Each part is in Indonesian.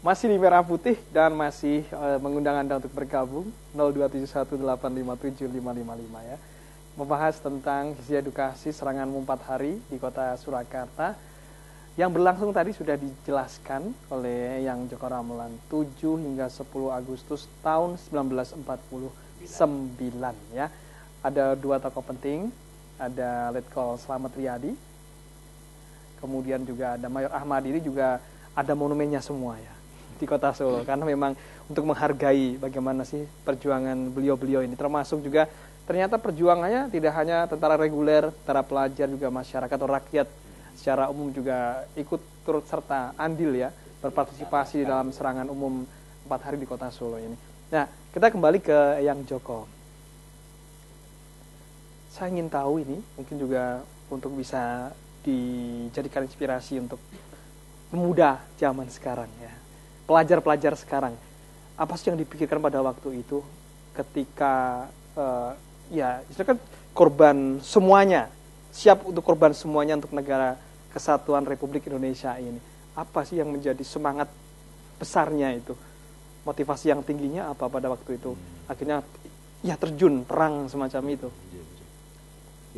Masih di Merah Putih dan masih mengundang Anda untuk bergabung 02718575555 ya. Membahas tentang sisi edukasi seranganmu 4 hari di kota Surakarta yang berlangsung tadi sudah dijelaskan oleh Yang Joko Ramelan 7 hingga 10 Agustus tahun 1949 ya. Ada 2 tokoh penting, ada Letkol Slamet Riyadi, kemudian juga ada Mayor Ahmad, ini juga ada monumennya semua ya di kota Solo, karena memang untuk menghargai bagaimana sih perjuangan beliau-beliau ini, termasuk juga ternyata perjuangannya tidak hanya tentara reguler, tentara pelajar, juga masyarakat atau rakyat secara umum juga ikut turut serta andil ya, berpartisipasi di dalam serangan umum 4 hari di kota Solo ini. Nah, kita kembali ke Yang Joko. Saya ingin tahu ini, mungkin juga untuk bisa dijadikan inspirasi untuk pemuda zaman sekarang ya, pelajar-pelajar sekarang, apa sih yang dipikirkan pada waktu itu ketika ya itu kan korban semuanya, siap untuk korban semuanya untuk negara kesatuan Republik Indonesia ini. Apa sih yang menjadi semangat besarnya itu, motivasi yang tingginya apa pada waktu itu akhirnya ya terjun perang semacam itu?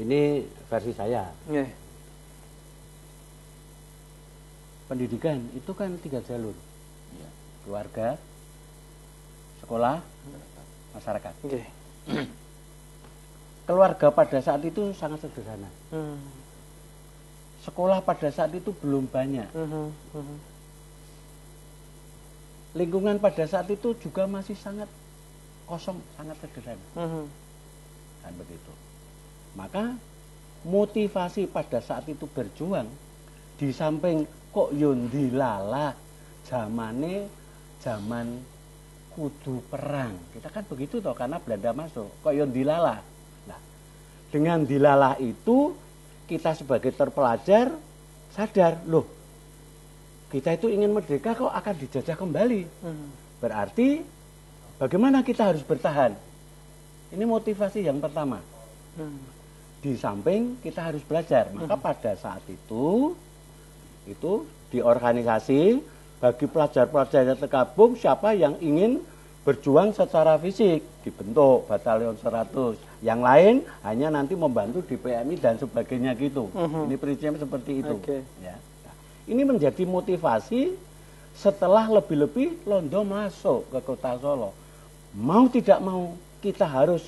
Ini versi saya. Pendidikan itu kan 3 jalur. Keluarga, sekolah, masyarakat. Keluarga pada saat itu sangat sederhana. Sekolah pada saat itu belum banyak. Lingkungan pada saat itu juga masih sangat kosong, sangat sederhana. Kan begitu. Maka motivasi pada saat itu berjuang, di samping kok yon dilala zaman kudu perang. Kita kan begitu toh, karena Belanda masuk. Kok yon dilala. Nah, dengan dilala itu kita sebagai terpelajar sadar, loh, kita itu ingin merdeka kok akan dijajah kembali. Berarti bagaimana kita harus bertahan? Ini motivasi yang pertama. Di samping kita harus belajar. Maka pada saat itu di organisasi bagi pelajar-pelajar yang tergabung, siapa yang ingin berjuang secara fisik, dibentuk batalion 100. Yang lain hanya nanti membantu di PMI dan sebagainya gitu. Ini prinsipnya seperti itu. Ya. Nah, ini menjadi motivasi setelah lebih-lebih Londo masuk ke kota Solo. Mau tidak mau kita harus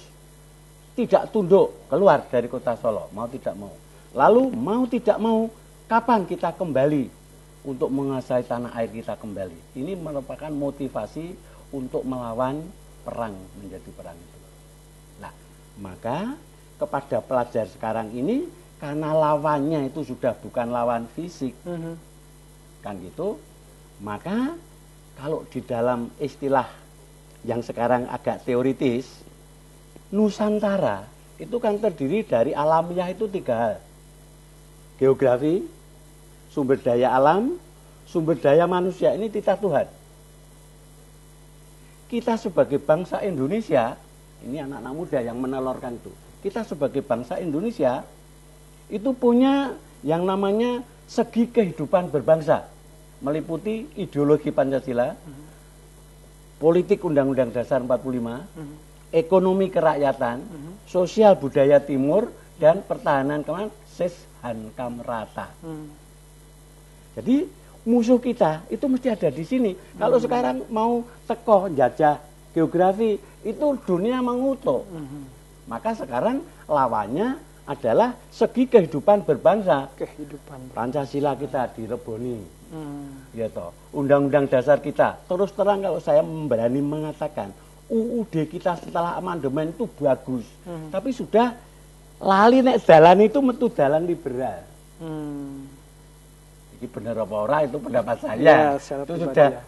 tidak tunduk keluar dari kota Solo. Mau tidak mau. Lalu mau tidak mau kapan kita kembali untuk menguasai tanah air kita kembali. Ini merupakan motivasi untuk melawan perang, menjadi perang itu. Nah, maka kepada pelajar sekarang ini, karena lawannya itu sudah bukan lawan fisik, kan gitu, maka kalau di dalam istilah yang sekarang agak teoritis, Nusantara itu kan terdiri dari alamiah itu 3 hal. Geografi, sumber daya alam, sumber daya manusia, ini titah Tuhan. Kita sebagai bangsa Indonesia, ini anak-anak muda yang menelorkan itu. Kita sebagai bangsa Indonesia, itu punya yang namanya segi kehidupan berbangsa. Meliputi ideologi Pancasila, politik Undang-Undang Dasar 45, ekonomi kerakyatan, sosial budaya timur, dan pertahanan keamanan hankam rata. Jadi musuh kita itu mesti ada di sini. Kalau sekarang mau teko jajah geografi, itu dunia mengutuk. Maka sekarang lawannya adalah segi kehidupan berbangsa. Pancasila kita direboni. Ya toh. Undang-undang dasar kita. Terus terang kalau saya berani mengatakan UUD kita setelah amandemen itu bagus. Tapi sudah lali nek jalan itu metu jalan liberal. Ini benar apa ora itu pendapat saya. Itu sudah ya.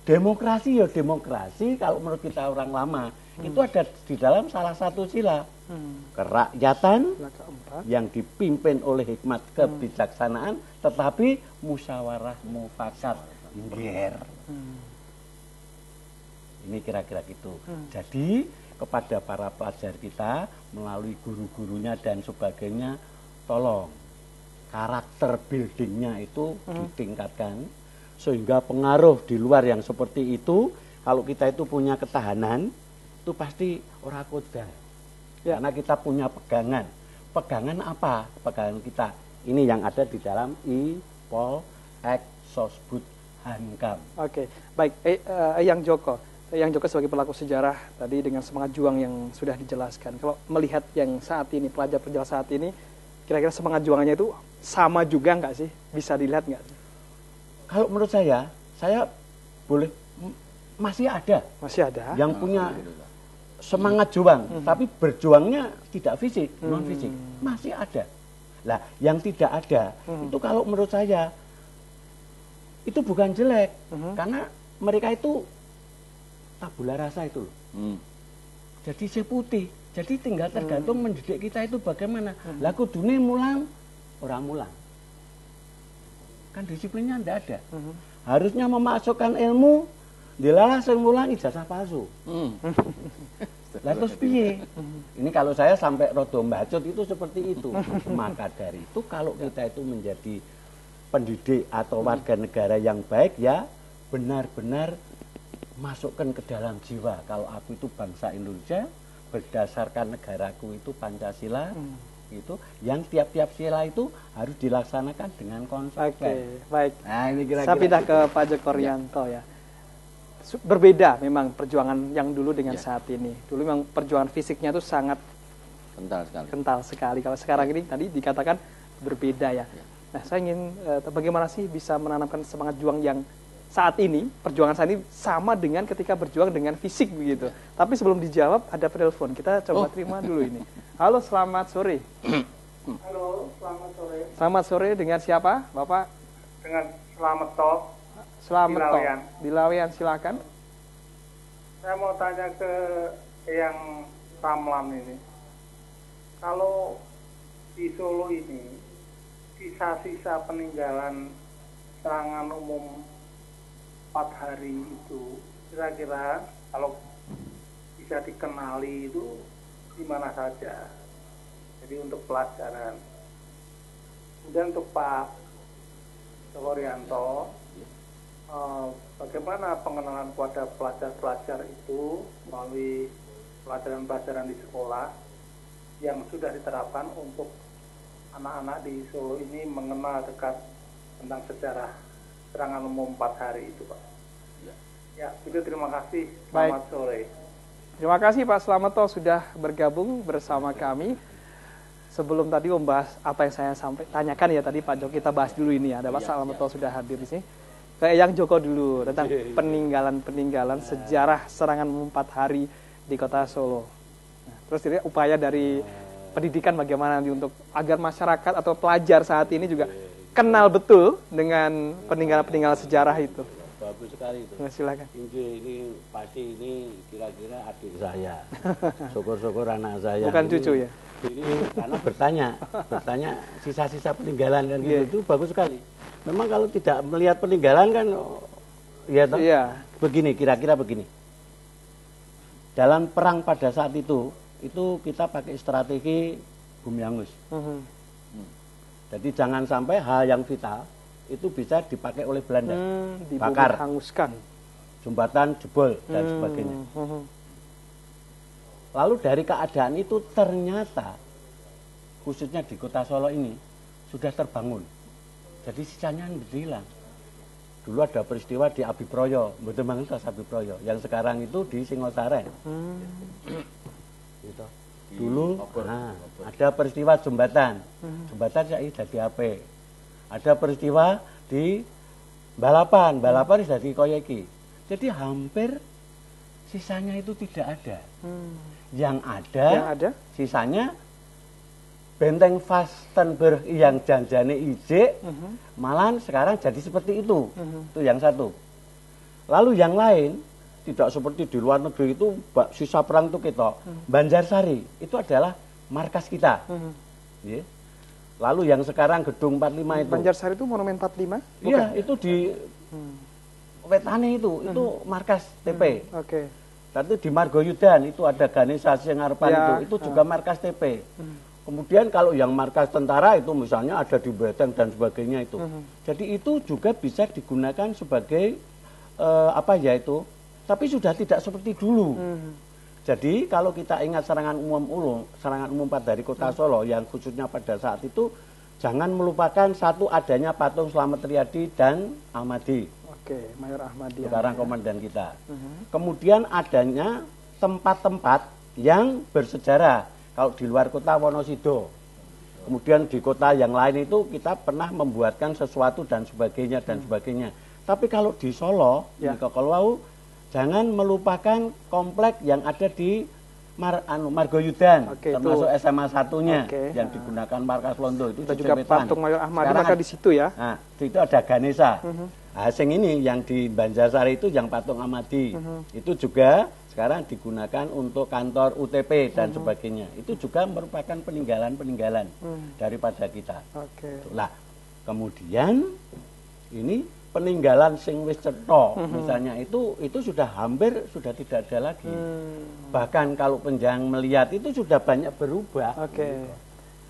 Demokrasi ya demokrasi kalau menurut kita orang lama. Itu ada di dalam salah satu sila. Kerakyatan yang dipimpin oleh hikmat kebijaksanaan, tetapi musyawarah mufakat. Ini kira-kira gitu. Jadi kepada para pelajar kita melalui guru-gurunya dan sebagainya, tolong karakter buildingnya itu ditingkatkan, sehingga pengaruh di luar yang seperti itu, kalau kita itu punya ketahanan, itu pasti ora kodar. Ya. Karena kita punya pegangan. Pegangan apa? Pegangan kita. Ini yang ada di dalam IPOL Ek Sosbud Hankam. Oke, baik. Yang Joko sebagai pelaku sejarah tadi dengan semangat juang yang sudah dijelaskan. Kalau melihat yang saat ini, pelajar-pelajar saat ini, kira-kira semangat juangnya itu sama juga nggak sih? Bisa dilihat nggak? Kalau menurut saya boleh masih ada. Masih ada. Yang punya semangat juang, tapi berjuangnya tidak fisik, non fisik, masih ada. Lah, yang tidak ada itu kalau menurut saya itu bukan jelek, karena mereka itu tabula rasa itu loh. Jadi seputih. Jadi tinggal tergantung mendidik kita itu bagaimana. Lah kudune mulang, orang mulang. Kan disiplinnya tidak ada. Harusnya memasukkan ilmu, dilalah sing mulang ijazah palsu. Lah terus piye? Ini kalau saya sampai rodo mbacot itu seperti itu. Maka dari itu kalau kita itu menjadi pendidik atau warga negara yang baik, ya benar-benar masukkan ke dalam jiwa. Kalau aku itu bangsa Indonesia, berdasarkan negaraku itu Pancasila, itu yang tiap-tiap sila itu harus dilaksanakan dengan konsekuensi. Oke, baik. Nah, ini kira-kira saya pindah ke Pak Joko Rianto ya. Berbeda memang perjuangan yang dulu dengan saat ini. Dulu memang perjuangan fisiknya itu sangat kental sekali. Kalau sekarang ini tadi dikatakan berbeda ya. Nah, saya ingin bagaimana sih bisa menanamkan semangat juang yang saat ini, perjuangan saat ini sama dengan ketika berjuang dengan fisik begitu. Tapi sebelum dijawab ada telepon. Kita coba terima dulu ini. Halo, selamat sore. Halo, selamat sore. Selamat sore, dengan siapa, Bapak? Dengan Selamat Tok. Selamat Tok. Laweyan. Di Laweyan, silakan. Saya mau tanya ke yang Ramlan ini. Kalau di Solo ini, sisa-sisa peninggalan serangan umum 4 hari itu, kira-kira kalau bisa dikenali itu di mana saja. Jadi untuk pelajaran. Kemudian untuk Pak Joko Rianto, bagaimana pengenalan kepada pelajar-pelajar itu melalui pelajaran-pelajaran di sekolah yang sudah diterapkan untuk anak-anak di Solo ini mengenal dekat tentang sejarah serangan umum 4 hari itu, Pak. Ya, itu terima kasih. Selamat sore. Terima kasih Pak Slameto sudah bergabung bersama kami. Sebelum tadi membahas apa yang saya tanyakan ya tadi Pak Joko, kita bahas dulu ini ya. Ada Pak Slameto sudah hadir di sini. Kayak yang Joko dulu tentang peninggalan-peninggalan sejarah serangan 4 hari di Kota Solo. Nah, terus ini upaya dari pendidikan bagaimana nanti untuk agar masyarakat atau pelajar saat ini juga kenal betul dengan peninggalan-peninggalan sejarah itu. Bagus sekali itu. Nah, silakan. Ini pasti ini kira-kira adik saya. Syukur-syukur anak saya. Bukan ini, cucu ya? Ini karena bertanya sisa-sisa peninggalan kan gitu, itu bagus sekali. Memang kalau tidak melihat peninggalan kan, ya begini, kira-kira begini. Dalam perang pada saat itu kita pakai strategi bumi hangus. Jadi jangan sampai hal yang vital itu bisa dipakai oleh Belanda. Bakar, hanguskan, jembatan jebol dan sebagainya. Lalu dari keadaan itu ternyata khususnya di Kota Solo ini sudah terbangun. Jadi sisanya hilang. Dulu ada peristiwa di Abiproyo, betul banget Abiproyo, yang sekarang itu di Singosaren. Gitu. Dulu ada peristiwa jembatan saya jadi apa? Ada peristiwa di balapan jadi koyeki. Jadi hampir sisanya itu tidak ada. Yang ada sisanya Benteng Vastenburg yang janjane ijek, malah sekarang jadi seperti itu. Itu yang satu. Lalu yang lain tidak seperti di luar negeri itu sisa perang itu kita. Banjarsari itu adalah markas kita. Yeah. Lalu yang sekarang gedung 45 itu. Banjarsari itu monumen 45? Iya, itu di Wetane itu markas TP. Oke. Tapi di Margoyudan itu ada Ganesha Sengarpan itu juga markas TP. Kemudian kalau yang markas tentara itu misalnya ada di Beteng dan sebagainya itu. Jadi itu juga bisa digunakan sebagai apa ya itu, tapi sudah tidak seperti dulu. Jadi kalau kita ingat serangan umum pada dari Kota Solo yang khususnya pada saat itu, jangan melupakan satu adanya patung Slamet Riyadi dan Ahmadi. Oke, Mayor Ahmadi. Sekarang komandan kita. Kemudian adanya tempat-tempat yang bersejarah. Kalau di luar kota Wonosobo, kemudian di kota yang lain itu kita pernah membuatkan sesuatu dan sebagainya dan sebagainya. Tapi kalau di Solo, di Kokolwau, jangan melupakan komplek yang ada di Margoyudan, termasuk itu SMA 1-nya yang digunakan markas Londo itu juga patung Mayor Ahmadi maka di situ ya. Nah, itu ada Ganesha. Asing ini yang di Banjarsari itu yang patung Ahmadi. Itu juga sekarang digunakan untuk kantor UTP dan sebagainya. Itu juga merupakan peninggalan-peninggalan daripada kita. Nah, kemudian ini peninggalan sing wis cetha misalnya itu sudah hampir sudah tidak ada lagi. Bahkan kalau penjang melihat itu sudah banyak berubah.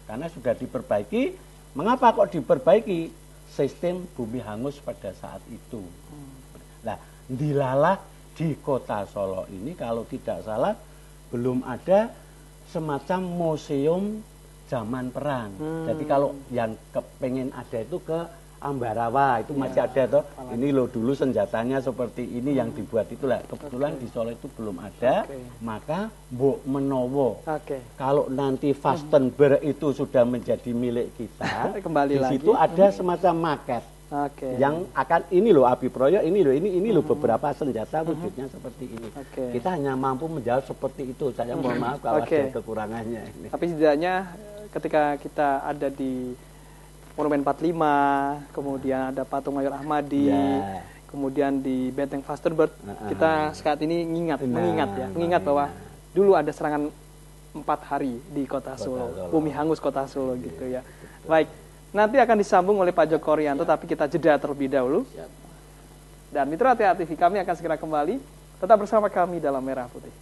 Karena sudah diperbaiki. Mengapa kok diperbaiki? Sistem bumi hangus pada saat itu. Nah, dilalah di Kota Solo ini kalau tidak salah belum ada semacam museum zaman perang. Jadi kalau yang kepengen ada itu ke Ambarawa itu masih ada toh. Ini loh dulu senjatanya seperti ini yang dibuat itulah. Kebetulan di Solo itu belum ada, maka Mbok Menowo. Kalau nanti Fastenberg itu sudah menjadi milik kita, kembali di situ ada semacam maket. Yang akan ini loh Abi Proyek, ini loh beberapa senjata wujudnya seperti ini. Kita hanya mampu menjawab seperti itu. Saya mohon maaf kalau ada kekurangannya ini. Tapi setidaknya ketika kita ada di Monumen 45, kemudian ada patung Mayor Ahmadi, kemudian di Benteng Fastenberg, kita saat ini mengingat bahwa dulu ada serangan 4 hari di Kota Solo, bumi hangus Kota Solo gitu ya. Baik. Nanti akan disambung oleh Pak Joko Rianto, tapi kita jeda terlebih dahulu. Dan Mitra TA TV kami akan segera kembali. Tetap bersama kami dalam Merah Putih.